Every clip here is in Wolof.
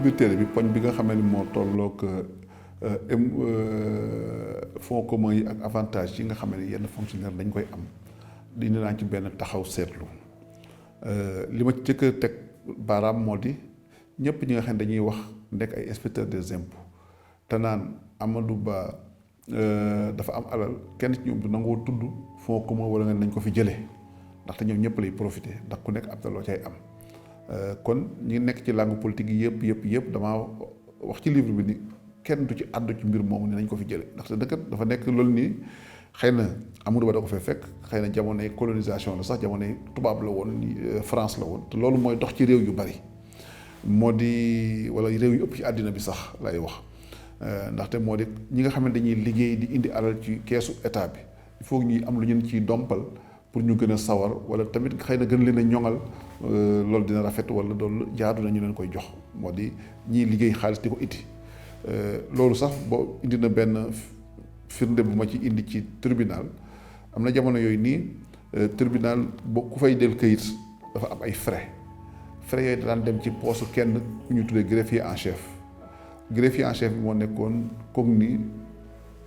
biir téere bi poñ bi nga xamee ni moo tolloog fonds commun yi ak avantage yi nga xam ne yenn fonctionnaire dañ koy am dina naa ci benn taxaw seetlu li ma ci jëkk a teg baaraam moo di ñëpp ñi nga xam ne dañuy wax nekk ay inspecteur des impôts te naan Amadou Ba dafa am alal kenn ci ñoom du nangoo tudd fonds commun wala nga nañ ko fi jëlee ndaxte ñoom ñëpp lay profité ndax ku nekk am na loo cay am kon ñi nekk ci langue politique yi yëpp damaa wax ci livre bi ni kenn du ci àddu ci mbir moomu ni nañ ko fi jëlee ndaxte dëkkat dafa nekk loolu nii xëy na Amadou Ba da ko fee fekk xëy na jamonoy colonisation la sax jamonoy tubaab la woon France la woon te loolu mooy dox ci réew yu bari moo di wala réew yu ëpp ci àddina bi sax lay wax ndaxte moo di ñi nga xam ne dañuy liggéey di indi alal ci keesu état bi il faut ñuy am lu ñun ciy dompal pour ñu gën a sawar wala tamit xëy na gën leen a ñoŋal loolu dina rafet wala loolu jaadu na ñu leen koy jox moo di ñiy liggéey xaalis di ko iti loolu sax boo indi na benn firnde bu ma ci indi ci tribunal am na jamono yooyu nii tribunal boo ku fay del këyit dafa am ay frais yooyu daan dem ci poosu kenn ku ñu tuddee greffier en chef bi moo nekkoon comme ni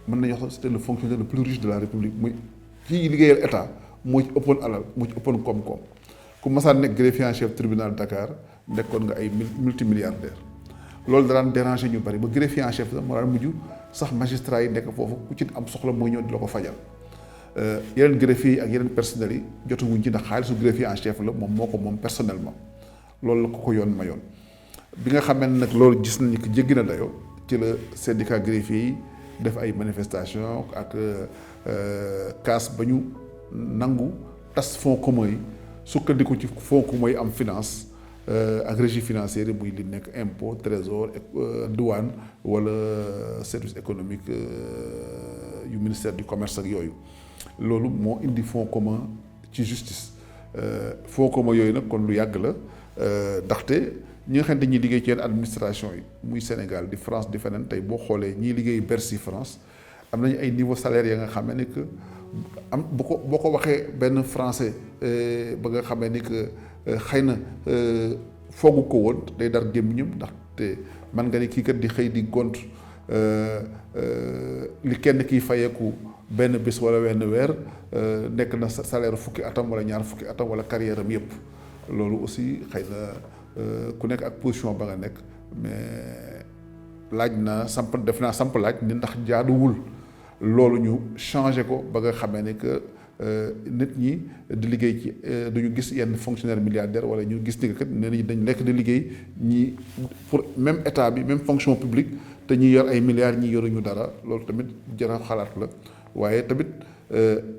mën nañu wax c'était le fonctionnaire le plus riche de la république muy ci liggéeyal état moo ci ëppoon alal moo ci ëppoon koom-koom ku masaan nekk greffier en chef tribunal Dakar nekkoon nga ay multimilliardaire loolu daan déranger ñu bari ba greffier en chef sax moo daan mujj sax magistrat yi nekk foofu ku ci am soxla mooy ñëw di la ko fajal yeneen greffier yi ak yeneen personnels yi jotuwuñ ci ndax xaalisu greffier en chef la moom moo ko moom personnellement loolu la ko yoon mayoon bi nga xamee nag loolu gis nañu ko jéggi na dayoo ci la syndicat greffier yi def ay manifestation ak kaas ba ñu nangu tas fonds commun yi sukkandiku ci fonds commun yi am finance ak régie financière yi muy li nekk impôt trésor douane wala service économique yu ministère du commerce ak yooyu loolu moo indi fonds commun ci justice fonds commun yooyu nag kon lu yàgg la ndaxte ñi nga xam ne dañuy liggéey ci yenn administration yi muy Sénégal di France di feneen tey boo xoolee ñiy liggéey Bercy France am nañu ay niveau salaire ya nga xamee ni que am boo ko waxee benn français ba nga xamee ni que xëy na foogu ko woon day dar gémmiñam ndaxte man nga ni kii kat di xëy di gont li kenn kiy fayeeku benn bés wala wenn weer nekk na salaire fukki atam wala ñaar fukki atam wala carrière am yëpp loolu aussi xëy na ku nekk ak position ba nga nekk mais laaj na def naa samp laaj ni ndax jaaduwul loolu ñu changé ko ba nga xamee ne que nit ñi di liggéey ci duñu gis yenn fonctionnaire milliardaire wala ñu gis ni que kat nee nañu dañ nekk di liggéey ñi pour même état bi même fonction publique te ñi yor ay milliards ñi yoruñu dara loolu tamit jara xalaat la waaye tamit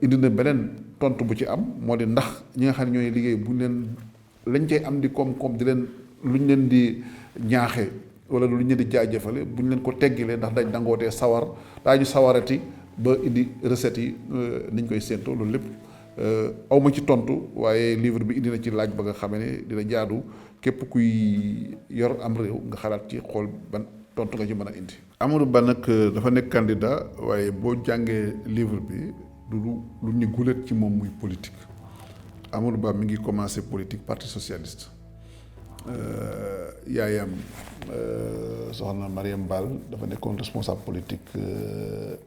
indi na beneen tontu bu ci am moo di ndax ñi nga xam ne ñooy liggéey bu leen lañ cay am di koom-koom di leen luñ leen di ñaaxe wala luñ leen di jaajëfale buñ leen ko teggilee ndax dañ dangootee sawar daañu sawarati ba indi recettes yi niñ koy séentoo loolu lépp awma ci tontu waaye livre bi indi na ci laaj ba nga xamee ne dina jaadu képp kuy yor am réew nga xalaat ci xool ban tontu nga ci mën a indi. Amadou Ba nag dafa nekk candidat waaye boo jàngee livre bi du lu ñu guléet ci moom muy politique Amadou Ba mi ngi commencé politique parti socialiste yaayam soxna Mariam Ball dafa nekkoon responsable politique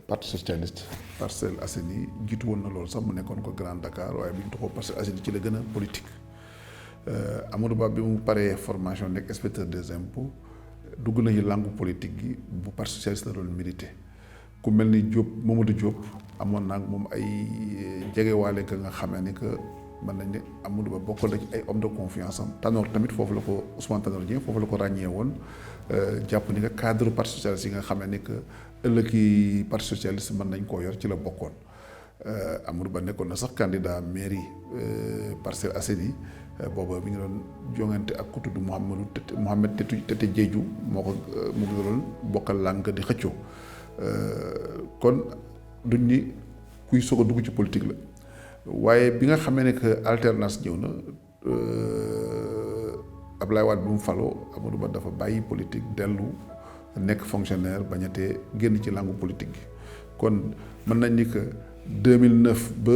parti socialiste Parcelles Assainies jiitu woon na loolu sax mu nekkoon ko Grand Dakar waaye bi ñu toxoo Parcelles Assainies ci la gën a politique Amadou Ba bi mu paree formation nekk inspecteur des impôts dugg nañu langue politique gi bu parti socialiste la doon milité ku mel ni Diop Mamadou Diop amoon naa moom ay jegewaale ka nga xamee ni que mën nañ ne Amadou Ba bokk na ci ay homme de confiance am Tanor tamit foofu la ko Ousmane Tanor Dieng foofu la ko ràññee woon jàpp ni nga cadre parti socialiste yi nga xamee ni que ëllëg yi parti socialiste mën nañ koo yor ci la bokkoon Amadou Ba nekkoon na sax candidat mairie Parcelles Assainies booba mi ngi doon jongante ak ku tudd Mohamed Tete Diédhiou moo ngi doon bokkal làng di xëccoo kon duñ ni kuy soog a dugg ci politique la waaye bi nga xamee ne que alternance ñëw na Abdoulaye Wade bi mu faloo Amadou Ba dafa bàyyi politique dellu nekk fonctionnaire bañatee génn ci langue politique gi kon mën nañ ni que 2009 ba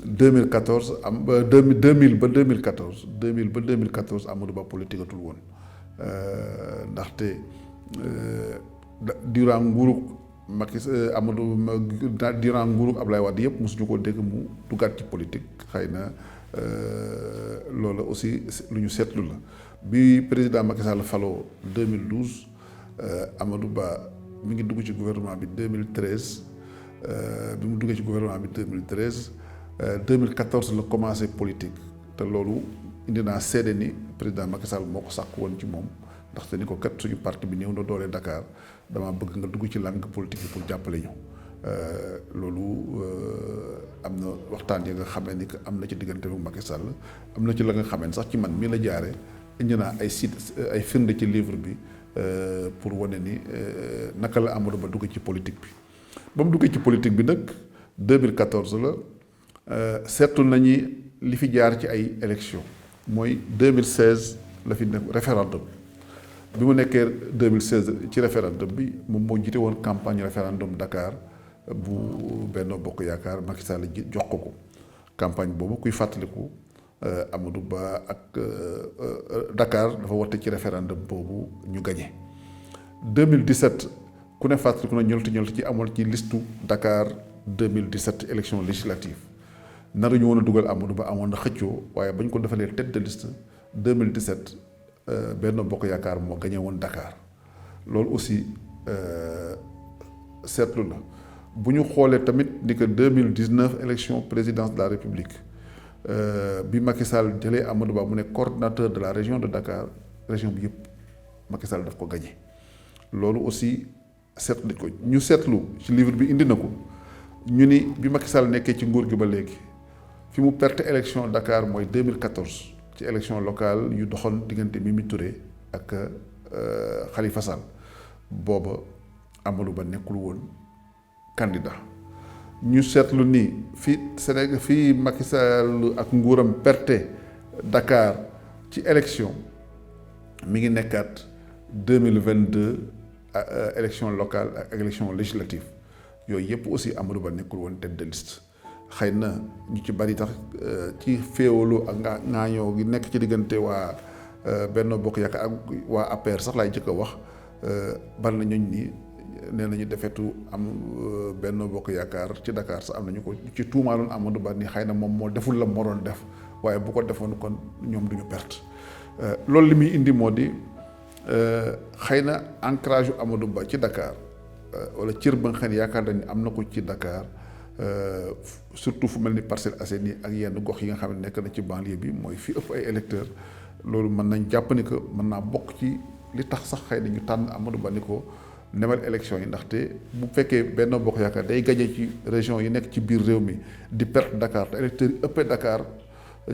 2014 am 2000 ba 2014 Amadou Ba politique atul woon ndaxte durant nguurug durant nguurug Ablaye Wade yëpp mosuñu ko dégg mu duggaat ci politique xëy na loolu aussi lu ñu seetlu la bi président Macky Sall faloo 2012 Amadou Ba mi ngi dugg ci gouvernement bi 2013 bi mu duggee ci gouvernement bi 2013 2014 la commencé politique te loolu indi naa seede ni président Macky Sall moo ko sàkk woon ci moom ndaxte ni ko kat suñu parti bi néew na doole Dakar dama bëgg nga dugg ci langue politique bi pour jàppale ñu loolu am na waxtaan yi nga xamee ni que am na ci diggante bu Macky Sall am na ci la nga xamee sax ci man mii la jaare indi naa ay ay firnde ci livre bi pour wane ni naka la Amadou Ba dugg ci politique bi ba mu duggee ci politique bi nag 2014 la seetlu nañu li fi jaar ci ay élection mooy 2016 la fi nekk référendum bi mu nekkee 2016 ci référendum bi moom moo jiite woon campagne référendum Dakar bu Benno Bokk Yaakaar Macky Sall jox ko campagne boobu kuy fàttaliku Amadou Ba ak Dakar dafa wote ci référendum boobu ñu gagné 2017 ku ne fàttaliku na ñolti ci amoon ci listu Dakar 2017 élection législative naruñu woon a dugal Amadou Ba amoon na xëccoo waaye bañ ko defalee tête de liste 2017 Benno Bokk Yaakaar moo gagné woon Dakar loolu aussi seetlu la bu ñu xoolee tamit ni que 2019 élection présidence de la République bi Macky Sall jëlee Amadou Ba mu nekk coordinateur de la région de Dakar région bi yëpp Macky Sall daf ko gagné loolu aussi seetlu ko ñu seetlu ci livre bi indi na ko ñu ni bi Macky Sall nekkee ci nguur gi ba léegi fi mu perte élection Dakar mooy 2014 ci élection locale yu doxoon diggante Mimi Touré ak Khalifa Sall booba Amadou Ba nekkul woon candidat ñu seetlu ni fi Sénégal fii Macky Sall ak nguuram perte Dakar ci élection mi ngi nekkaat 2022 élection locale ak élection législative yooyu yëpp aussi Amadou Ba nekkul woon tête de liste xëy na ñu ci bari tax ci féewaloo ak ŋaañoo gi nekk ci diggante waa Benno Bokk Yaakaar ak waa APR sax laay jëkk a wax bari na ñooñ ni nee nañu defetu am Benno Bokk Yaakaar ci Dakar sax am nañu ko ci tuumaaloon Amadou Ba ni xëy na moom moo deful la moo doon def waaye bu ko defoon kon ñoom duñu perte loolu li muy indi moo di xëy na ancrage yu Amadou Ba ci Dakar wala cër ba nga xam ne yaakaar nañ ni am na ko ci Dakar surtout fu mel ni Parcelles Assainies ak yenn gox yi nga xam ne nekk na ci banlieue bi mooy fi ëpp ay électeurs loolu mën nañ jàpp ni que mën naa bokk ci li tax sax xëy na ñu tànn Amadou Ba ni ko nemal élection yi ndaxte bu fekkee Benno Bokk Yaakaar day gagné ci région yi nekk ci biir réew mi di perte Dakar te électeurs yi ëppee Dakar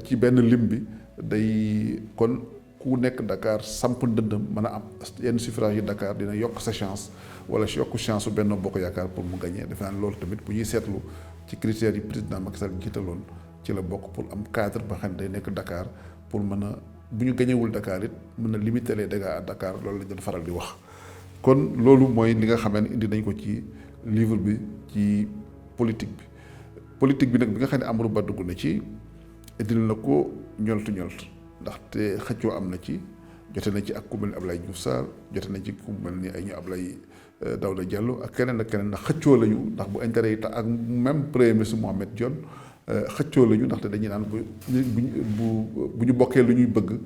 ci benn lim bi day kon ku nekk Dakar samp ndëndam mën a am yenn suffrage yi Dakar dina yokk sa chance wala yokk chance su Benno Bokk Yaakaar pour mu gagné defe naa loolu tamit bu ñuy seetlu ci critères yi président Macky Sall jiitaloon ci la bokk pour am cadre ba xam ne day nekk Dakar pour mën a bu ñu gañewul Dakar it mën a limiter les dégâts à Dakar loolu la ñu doon faral di wax. kon loolu mooy li nga xamee ne indi nañ ko ci livre bi ci politique bi nag bi nga xam ne Amadou Ba dugg na ci indil na ko ñoltu ndaxte xëccoo am na ci jote na ci ak ku mel ni Ablaye Diouf Sarr jote na ci ku mel ni ay ñu Ablaye Daouda Diallo ak keneen ndax xëccoo lañu ndax bu intérêt yi tax ak même premier ministre Mohamed Dionne xëccoo lañu ndaxte dañuy naan bu ñu bokkee lu ñuy bëgg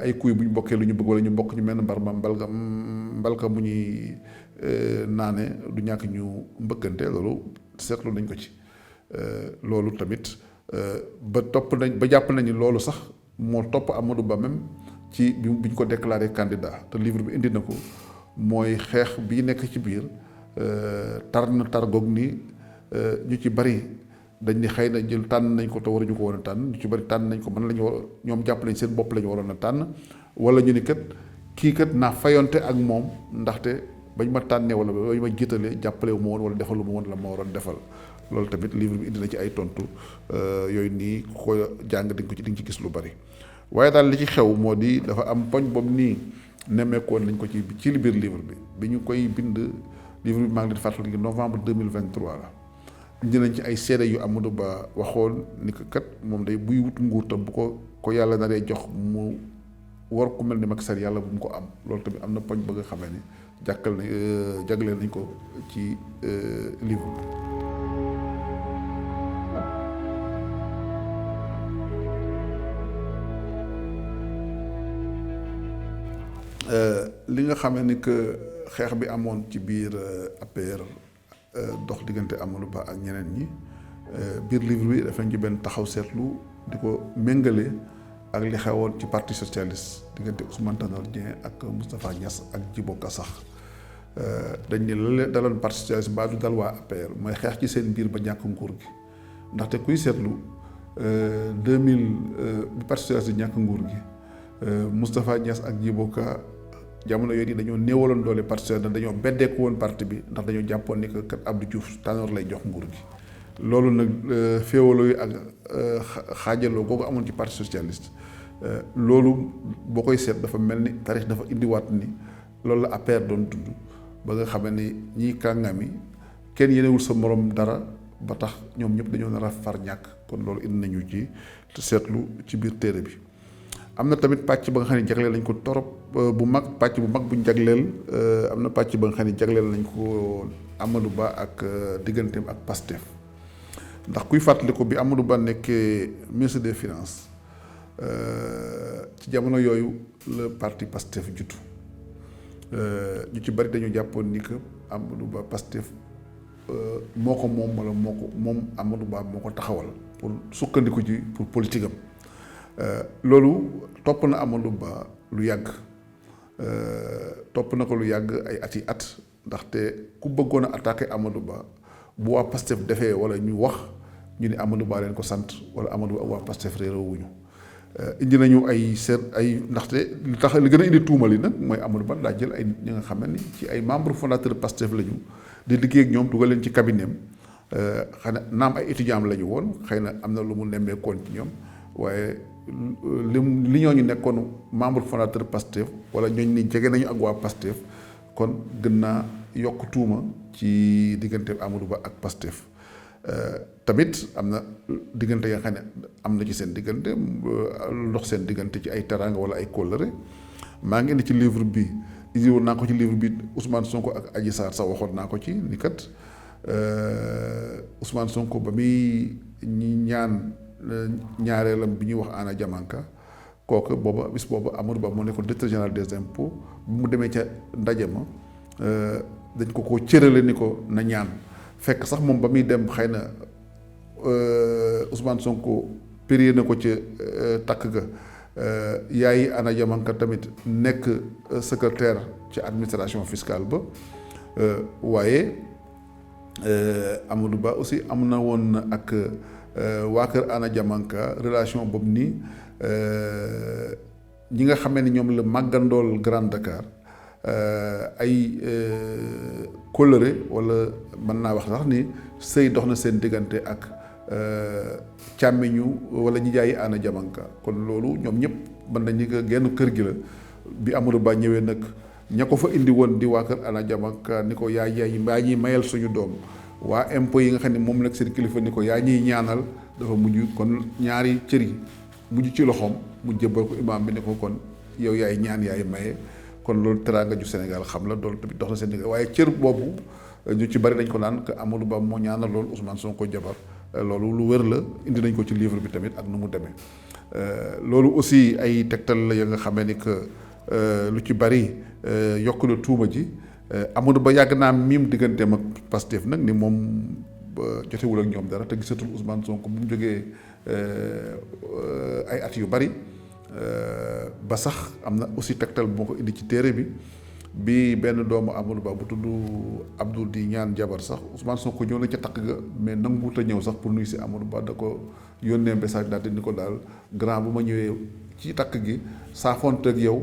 ay kuy bu ñu bokkee lu ñu bëgg wala ñu bokk ñu mel ne mbalka mu ñuy naane du ñàkk ñu mbëkkante loolu seetlu nañ ko ci loolu tamit ba jàpp nañu loolu sax moo topp Amadou Ba même ci bi ñu ko déclaré candidat te livre bi indi na ko mooy xeex bii nekk ci biir tar goog ni ñu ci bari dañ ni xëy na jël tànn nañ ko te waruñu ko woon a tànn ñu ci bari tànn nañ ko man lañu war ñoom jàpp nañ seen bopp la ñu waroon a tànn wala ñu ni kat kii kat naa fayonte ak moom ndaxte bañ ma tànnee wala bañ ma jiitalee jàppale wu ma woon wala defalu ma woon la ma waroon defal loolu tamit livre bi indi na ci ay tontu yooyu nii ku ko jàng di nga ci gis lu bari waaye daal li ci xew moo di dafa am poñ boobu nii nemmeekoon nañ ko ci biir livre bi ñu koy bind livre bi maa ngi leen fàttali ngi novembre 2023 la indi nañ ci ay seede yu Amadou Ba waxoon ni ko kat moom day buy wut nguur tam bu ko yàlla naree jox mu war ku mel ni Macky Sall yàlla bu mu ko am loolu tamit am na poñ ba nga xamee ni jagleel nañ ko ci livre bi. li nga xamee ni que xeex bi amoon ci biir APR dox diggante Amadou Ba ak ñeneen ñi biir livre bi dafa ci benn taxaw seetlu di ko méngale ak li xewoon ci parti socialiste diggante Ousmane Tanor Dieng ak Moustapha Niasse ak Djibo Ka sax dañ ne la leen daloon parti socialiste mbaa du dal waa APR mooy xeex ci seen biir ba ñàkk nguur gi ndaxte kuy seetlu 2000 bi parti socialiste di ñàkk nguur gi Moustapha Niasse ak Djibo Ka jamono yooyu dañoo néewaloon doole parti socialiste dañoo beddeeku woon parti bi ndax dañoo jàppoon ni que kat Abdou Diouf Tanor lay jox nguur gi. loolu nag féewaloo yi ak xaajaloo googu amoon ci parti socialiste loolu boo koy seet dafa mel ni tarix dafa indiwaat ni loolu la APR doon tudd ba nga xam ne ñiy kàngami kenn yenewul sa morom dara ba tax ñoom ñëpp dañoo nar a far ñàkk kon loolu indi nañu ci seetlu ci biir téere bi. am na tamit pàcc ba nga xam ne jagleel nañ ko torop bu mag pàcc bu mag buñ jagleel am na pàcc ba nga xam ne jagleel nañ ko Amadou Ba ak digganteem ak Pastef ndax kuy fàttaliku bi Amadou Ba nekkee ministre des finances ci jamono yooyu la parti Pastef jutu ñu ci bari dañu jàppoon ni que Amadou Ba Pastef moo ko moom wala moom Amadou Ba moo ko taxawal pour sukkandiku ci pour politique am loolu topp na Amadou Ba lu yàgg topp na ko lu yàgg ay at yi at ndaxte ku bëggoon a attaqué Amadou Ba bu waa Pastef defee wala ñu wax ñu ne Amadou Ba leen ko sant wala Amadou Ba waa Pastef réeroo wuñu indi nañu ay ndaxte li tax li gën a indi tuuma li nag mooy Amadou Ba daa jël ay ñi nga xam ne ci ay membre fondateur Pastef la ñu di liggéey ak ñoom dugal leen ci cabinet am xanaa naam ay étudiant am la ñu woon xëy na am na lu mu nemmeekoon ci ñoom waaye li ñooñu nekkoon membre fondateur Pastef wala ñooñu ni jege nañu ak waa Pastef kon gën naa yokk tuuma ci diggante Amadou Ba ak Pastef tamit am na diggante nga xam ne am na ci seen diggante ndox seen diggante ci ay teraanga wala ay kóllëre maa ngi indi ci livre bi indi woon naa ko ci livre bi Ousmane Sonko ak Adji Sarr sax waxoon naa ko ci ni kat Ousmane Sonko ba muy ñaan ñaareelam bi ñuy wax Anna Diamanka kooku booba bis booba Amadou Ba moo nekkoon directeur général des impôts bu mu demee ca ndaje ma dañ ko cërale ni ko na ñaan fekk sax moom ba muy dem xëy na Ousmane Sonko périer na ko ca takk ga yaayi Anna Diamanka tamit nekk secrétaire ci administration fiscale ba waaye Amadou Ba aussi am na woon ak waa kër Anna Diamanka relation boobu nii ñi nga xamee ni ñoom la màggandool Grand Dakar ay kóllëre wala mën naa wax sax ni sëy dox na seen diggante ak càmmiñu wala ñi jaayi Anna Diamanka kon loolu ñoom ñëpp mën nañu ko genn kër gi la bi Amadou Ba ñëwee nag ña ko fa indi woon di waa kër Anna Diamanka ni ko yaa ñuy mayal suñu doom waa impôt yi nga xam ne moom nag seen kilifa ni ko yaa ñuy ñaanal dafa mujj kon ñaari cër yi mujj ci loxoom mu jëbbal ko imaam bi ne ko kon yow yaay ñaan yaay maye kon loolu teraanga ju Sénégal xam la loolu tamit dox na seen digg waaye cër boobu ñu ci bari dañ ko naan que Amadou Ba moo ñaanal loolu Ousmane Sonko jabar loolu lu wér la indi nañ ko ci livre bi tamit ak nu mu demee loolu aussi ay tegtal la ya nga xamee ni que lu ci bari yokk na tuuma ji Amadou Ba yàgg naa miim digganteem ak Pastef nag ni moom jotewul ak ñoom dara te gisatul Ousmane Sonko bu mu jógee ay at yu bari ba sax am na aussi tegtal bu ma ko indi ci téere bi benn doomu Amadou Ba bu tudd Abdoul di ñaan jabar sax Ousmane Sonko ñëw na ca takk ga mais nanguwut a ñëw sax pour nuyu si Amadou Ba da ko yónnee message daal di ni ko daal grand bu ma ñëwee ci takk gi saafonte ak yow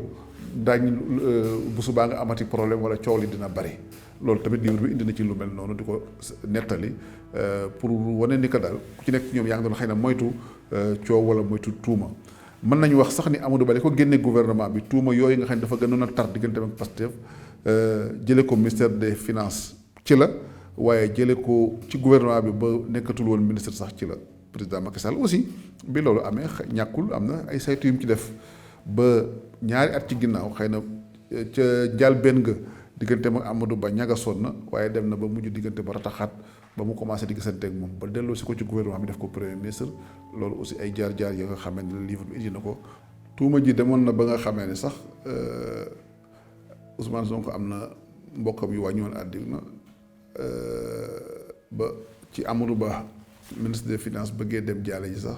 daañu bu subaa nga amati problème wala coow li dina bari loolu tamit livre bi indi na ci lu mel noonu di ko nettali pour wane ni ko daal ku ci nekk ci ñoom yaa ngi doon xëy na moytu coow wala moytu tuuma mën nañu wax sax ni Amadou Ba li ko génne gouvernement bi tuuma yooyu nga xam ne dafa gënoon a tar diggante ak Pastef jële ko ministère des finances ci la waaye jële ko ci gouvernement bi ba nekkatul woon ministre sax ci la président Macky Sall aussi bi loolu amee ñàkkul am na ay saytu yu mu ci def ba ñaari at ci ginnaaw xëy na ca njëlbéen nga diggante ak Amadou Ba ñagasoon na waaye dem na ba mujj diggante ba rataxaat ba mu commencé di gisante ak moom ba delloo si ko ci gouvernement bi def ko premier ministre loolu aussi ay jaar-jaar yi nga xamee ne livre bi indi na ko. tuuma ji demoon na ba nga xamee ne sax Ousmane Sonko am na mbokkam yu wàññiwoon àddina ba ci Amadou Ba ministre des finances bëggee dem jaale ji sax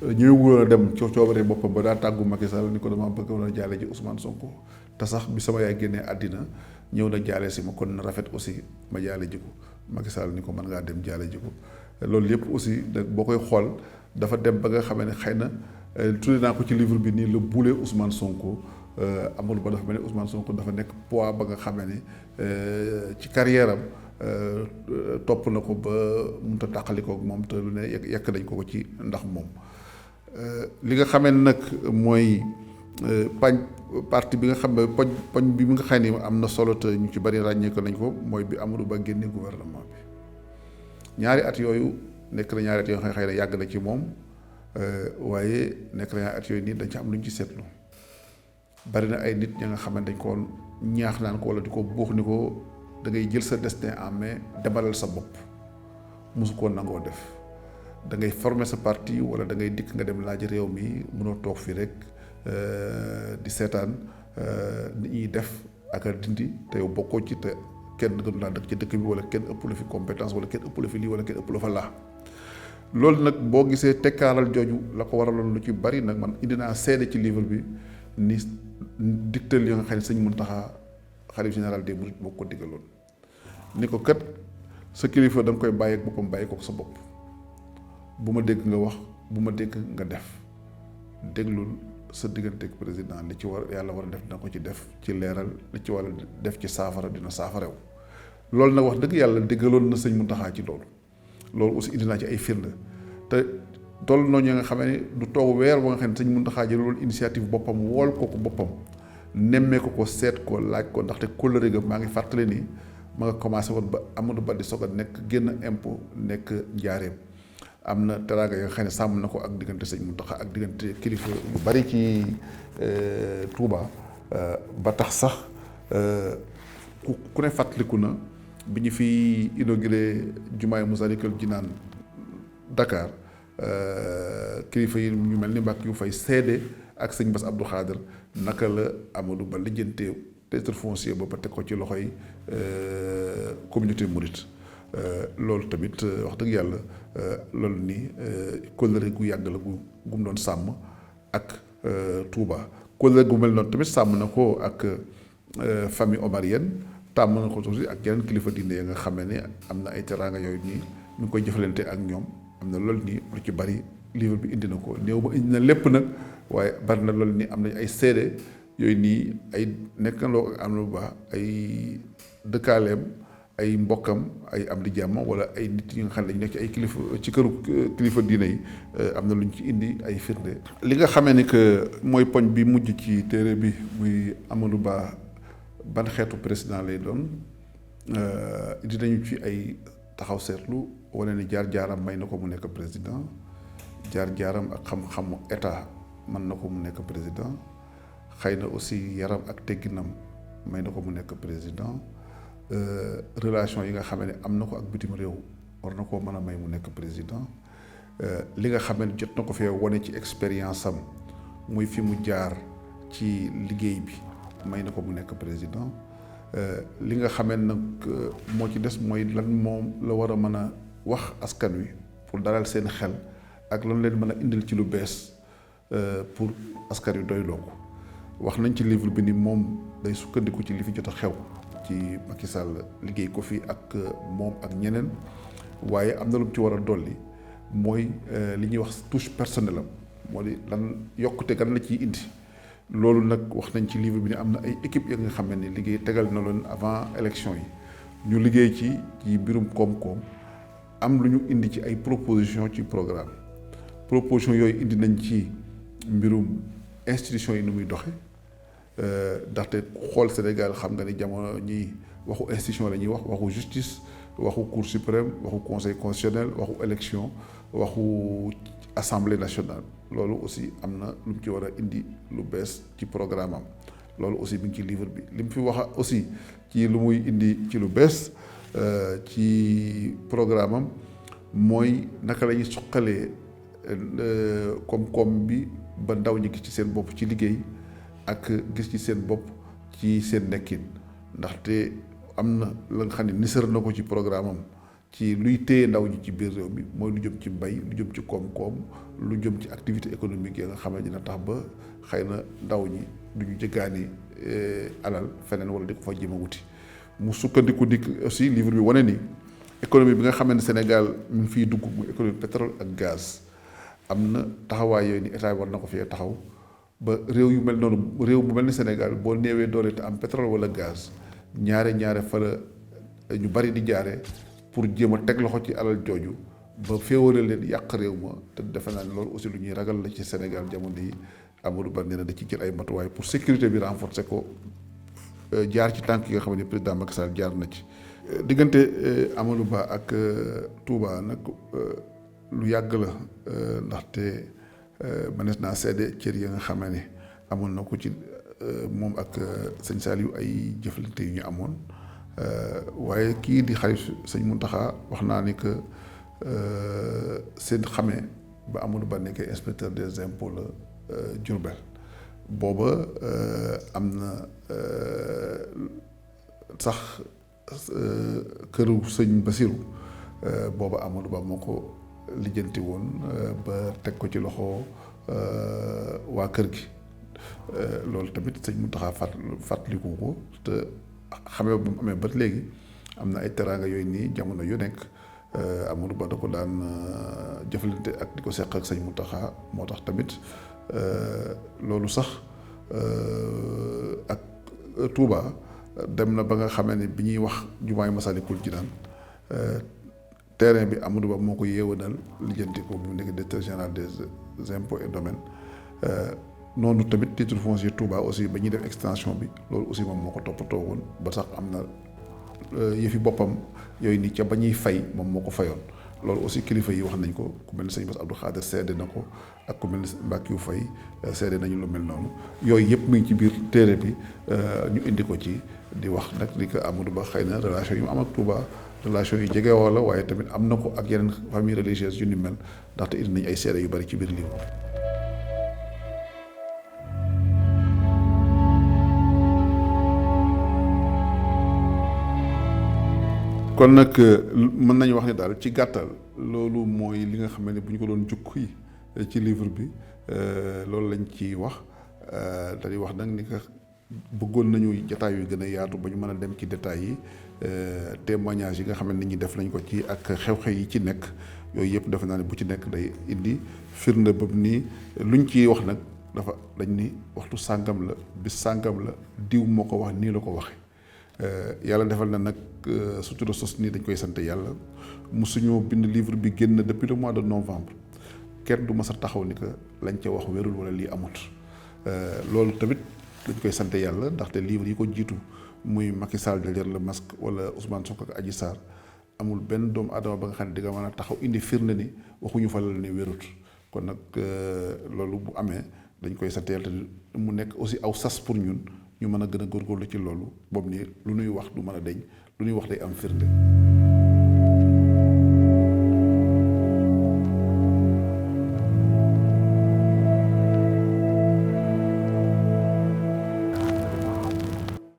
ñëwul a dem coobare boppam ba daa tàggu Macky Sall ni ko dama bëgg a jaale ji Ousmane Sonko te sax bi sama yaay génnee àddina ñëw na jaale si ma kon na rafet aussi ma jaale ji ko Macky Sall ni ko mën ngaa dem jaale ji ko loolu yëpp aussi boo koy xool dafa dem ba nga xamee ne xëy na tudde naa ko ci livre bi nii le boulet Ousmane Sonko Amadou Ba dafa mel ne Ousmane Sonko dafa nekk poids ba nga xamee ne ci carrière am topp na ko ba mënut a tàqalikoo ak moom te lu ne yekk nañ ko ci ndax moom li nga xamee ne nag mooy parti bi nga xam ne poñ bi nga xam ne am na solo te ñu ci bari ràññee ko nañ ko mooy bi Amadou Ba génne gouvernement bi ñaari at yooyu nekk na ñaari at yoo xam ne xëy na yàgg na ci moom waaye nekk na ñaari at yooyu nii dañ ci am lu ñu ci seetlu bari na ay nit ña nga xam ne dañ ko ñaax naan ko wala di ko buux ni ko da ngay jël sa destin en main demalal sa bopp mosu koo nangoo def da ngay former sa parti wala da ngay dikk nga dem laaj réew mi mënoo toog fii rek di seetaan nit ñuy def ak a dindi te yow bokkoo ci te kenn gënu laa dëkk ci dëkk bi wala kenn ëpp la fi compétence wala kenn ëpp la fi lii wala kenn ëpp la fa laa loolu nag boo gisee tekkaaral jooju la ko waraloon lu ci bari nag man indi naa seede ci livre bi ni digtal yi nga xam ne sëñ Mountakha xalif général des mourides moo ko digaloon ni ko kat sa kilifa da nga koy bàyyi ak boppam bàyyi ko sa bopp bu ma dégg nga wax bu ma dégg nga def déglul sa diggante ak président li ci war yàlla war a def dina ko ci def ci leeral li ci war a def ci saafara dina saafarew loolu nag wax dëgg yàlla déggaloon na sëñ Mountakha ci loolu aussi indi naa ci ay firnde te toll noonu nga xamee ne du toog weer ba nga xam ne sëñ Mountakha jël loolu initiative boppam wool ko boppam nemmee ko seet ko laaj ko ndaxte kóllëre ga maa ngi fàttali ni ma nga commencé woon ba Amadou Ba di soog a nekk génn impôt nekk njaareem am na teraanga yoo xam ne sàmm na ko ak diggante sëñ Mountakha ak diggante kilifa yu bari ci Touba ba tax sax ku ne fàttaliku na bi ñu fi inauguré jumaay Massalikul Jinaan Dakar kilifa yi ñu mel ni Mbàkke yu fay seede ak sëñ Bass Abdou Khadre naka la Amadou Ba lijjantee titre foncier ba teg ko ci loxoy communauté mouride loolu tamit wax dëgg yàlla loolu nii kóllëre gu yàgg la gu mu doon sàmm ak Touba kóllëre gu mel noonu tamit sàmm na ko ak famille omarienne tàmm na ko aussi ak yeneen kilifa diine ya nga xam ne am na ay teraanga yooyu nii ñu ngi koy jëfalante ak ñoom am na loolu nii lu ci bari livre bi indi na ko néew ba indi na lépp nag waaye bari na loolu nii am nañ ay seede yooyu nii ay nekkandoo ak Amadou Ba ay dëkkaaleem ay mbokkam ay am di jàmm wala ay nit yi nga xam ne dañu nekk ci ay kilifa ci këru kilifa diine yi am na lu ñu ci indi ay firnde. li nga xamee ni que mooy poñ bi mujj ci téere bi muy Amadou Ba ban xeetu président lay doon indi nañu ci ay taxaw seetlu wane ni jaar-jaaram may na ko mu nekk président jaar-jaaram ak xam-xamu état mën na ko mu nekk président xëy na aussi yaram ak tegginam may na ko mu nekk président. relation yi nga xam ne am na ko ak bitim réew war na koo mën a may mu nekk président li nga xam ne jot na ko fee wane ci expérience am muy fi mu jaar ci liggéey bi may na ko mu nekk président li nga xam ne nag moo ci des mooy lan moom la war a mën a wax askan wi pour dalal seen xel ak lan leen mën a indil ci lu bees pour askan wi doyloo ko wax nañ ci livre bi ni moom day sukkandiku ci li fi jot a xew. ci Macky Sall liggéey ko fi ak moom ak ñeneen waaye am na lu mu ci war a dolli mooy li ñuy wax touche personnelle am moo di lan yokkute gan la ciy indi loolu nag wax nañ ci livre bi ne am na ay équipe ya nga xam ne liggéey tegal na leen avant élection yi ñu liggéey ci mbirum koom-koom am lu ñu indi ci ay proposition ci programme proposition yooyu indi nañ ci mbirum institution yi nu muy doxe ndaxte xool Sénégal xam nga ni jamono ñi waxu institution la ñuy waxu justice waxu cour suprême waxu conseil constitutionnel waxu élection waxu assemblée nationale loolu aussi am na lu mu ci war a indi lu bees ci programme am loolu aussi mi ngi ci livre bi li mu fi wax aussi ci lu muy indi ci lu bees ci programme am mooy naka la ñuy suqalee koom-koom bi ba ndaw ñi gis ci seen bopp ci liggéey ak gis ci seen bopp ci seen nekkin ndaxte am na la nga xam ne nisar na ko ci programme am ci luy téye ndaw ñi ci biir réew mi mooy lu jëm ci mbay lu jëm ci koom-koom lu jëm ci activité économique yi nga xam ne dina tax ba xëy na ndaw ñi du ñu jëggaani alal feneen wala di ko fa jéem a wuti mu sukkandiku dikk aussi livre bi wane ni économie bi nga xam ne Sénégal mi ngi fiy dugg muy économie pétrole ak gaz am na taxawaay yooyu ni état bi war na ko fee taxaw ba réew yu mel noonu réew bu mel ni Sénégal boo néewee doole te am pétrole wala gaz ñaare fa la ñu bari di jaare pour jéem a teg loxo ci alal jooju ba féewale leen yàq réew ma te defe naa ne loolu aussi lu ñuy ragal la ci Sénégal jamono yi Amadou Ba nee na da ci jël ay matuwaay pour sécurité bi renforcer ko jaar ci tànk yi nga xam ne président Macky Sall jaar na ci. diggante Amadou Ba ak Touba nag lu yàgg la ndaxte mënees naa seede cër yi nga xam ne amoon na ko ci moom ak sëñ Saliou ay jëflante yu ñu amoon. waaye kii di xalif sëñ Mountakha wax naa ni que seen xamee ba Amadou Ba nekkee inspecteur des impôts la Diourbel booba am na sax këru sëñ Basirou booba Amadou Ba moo ko lijjanti woon ba teg ko ci loxo waa kër gi loolu tamit sëñ Mountakha fàttaliku ko te xamee ba mu amee ba léegi am na ay teraanga yooyu nii jamono yu nekk Amadou Ba da ko daan jëflante ak di ko seq ak sëñ Mountakha moo tax tamit loolu sax ak Touba dem na ba nga xamee ne bi ñuy wax jumaay Massalikul Jinaan terrain bi Amadou Ba moo ko yeewanal lijjanti ko bi mu nekk directeur général des impôts et domaines noonu tamit titre foncier Touba aussi ba ñuy def extension bi loolu aussi moom moo ko toppatoo woon ba sax am na yëfi boppam yooyu nii ca ba ñuy fay moom moo ko fayoon loolu aussi kilifa yi wax nañ ko ku mel ni sëñ Bass Abdou Khader seede na ko ak ku mel ni Mbackiou Faye seede nañu lu mel noonu yooyu yëpp mu ngi ci biir téere bi ñu indi ko ci di wax nag di ko Amadou Ba xëy na relation yi mu am ak Touba relation yu jege woo la waaye tamit am na ko ak yeneen famille religieuse yu ni mel ndaxte indi nañ ay seede yu bari ci biir livre. kon nag mën nañu wax ne daal ci gàttal loolu mooy li nga xam ne bu ñu ko doon jukki ci livre bi loolu lañ ci wax dañuy wax nag ni que bëggoon nañu jataay yu gën a yaatu ba ñu mën a dem ci détails yi témoignage yi nga xam ne nit ñi def nañ ko ci ak xew-xew yi ci nekk yooyu yëpp defe naa ne bu ci nekk day indi firnde boobu nii luñ ciy wax nag dafa dañ ni waxtu sàngam la bis sàngam la diw moo ko wax nii la ko waxe yàlla defal na nag sutura sos nii dañ koy sant yàlla musuñu bind livre bi génn depuis le mois de novembre kenn du mas a taxaw ni que lañ ca wax wérul wala lii amut loolu tamit dañ koy sant yàlla ndaxte livre yi ko jiitu muy Macky Sall derrière le masque wala Ousmane Sonko ak Adji Sarr amul benn doomu adama ba nga xam ne di nga mën a taxaw indi firnde ni waxuñu fa la ni wérut kon nag loolu bu amee dañ koy sant yàlla te mu nekk aussi aw sas pour ñun ñu mën a gën a góorgóorlu ci loolu boobu ni lu ñuy wax du mën a deñ lu ñuy wax day am firnde